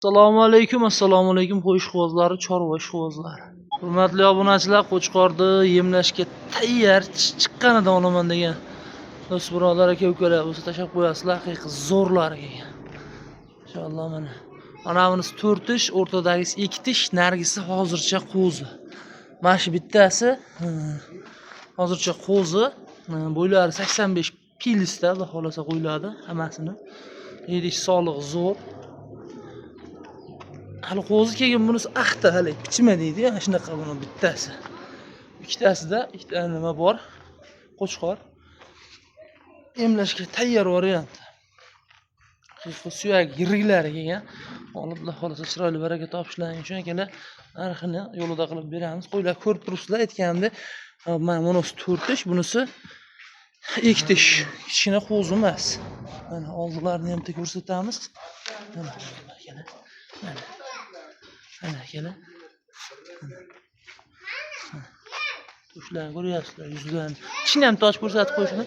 Assalomu alaykum qo'yishquvozlari, chorva ishquvozlari. Hurmatli obunachilar, qo'chqorni yemlashga tayyor chiqqanidan olaman degan do'st birodar aka ukalar bo'lsa tashab qo'yasizlar, haqiqiy zo'rlar ekan. Inshaalloh mana. Mana bunisi 4 tish, o'rtadagisi 2 tish, nargisi hozircha qo'zi. Mana shu bittasi hozircha qo'zi, bo'ylari 85 kilosda, xudo xolasa qo'yiladi hammasini. Yedish sog'liq zo'r. Hali qo'zi kelgan bunisi axta hali pichma deydi, ana shunaqa buni bittasi. Ikkitasida ikkita nima bor? Qo'chqor. Emlashga tayyor variant. Suyak yiriklari kelgan. Olib Alloh xolasa chiroyli baraka topishlaring uchun akalar narxini yo'lida qilib beramiz. Qo'ylar ko'rib turibsizlar aytganimdek. Mana bunisi 4 tish, bunisi 2 tish. Kichkina qo'zi emas. Mana oldlarini ham ko'rsatamiz. Mana akalar. Mana akalar. Tushlarni ko'ryapsizlar, yuzlarini. Ichini ham toch ko'rsatib qo'yishni.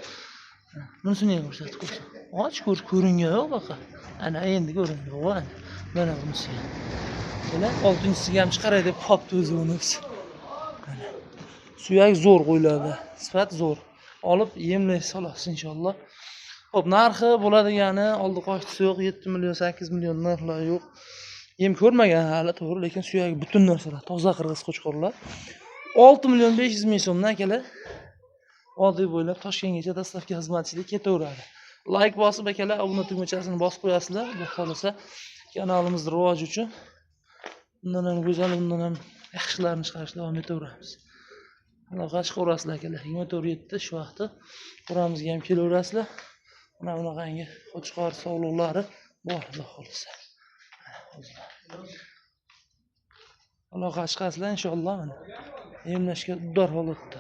Bunisini ham ko'rsatib qo'ysin. Och ko'ringan yo'q baqa. Ana endi ko'rindi. Mana bunisi ham. Mana 6-chisiga ham chiqaray deb qopti o'zi bunisi. Mana. Suyak zo'r qo'yiladi. Sifat zo'r. Olib yemlay solasiz inshaalloh. Xo'p, narxi bo'ladigani oldi qochtisi yo'q, 7 million, 8 million narxlar yo'q. Yem ko'rmagan hali to'g'ri, lekin suyagi butun narsalar, toza qirg'iz qo'chqorlar. 6 million 500 ming so'mdan akalar oddiy bo'ylab Toshkentgacha dastavka xizmatchilik ketaveradi. Like bosib akalar, obuna tugmachasini bosib qo'yasizlar. Xudo xolasa kanalimiz rivoji uchun bundan ham go'zal, bundan ham yaxshilarni chiqarishga davom etaveramiz. Aloqa chiqaverasizlar akalar. 24/7 shu vaqtda qo'ramizga ham kelaverasizlar. Mana bunaqangi qo'chqor sog'liqlari bor, xudo xolasa. Aloqa chiqasizlar inshaalloh. Emlashga uddar holatda.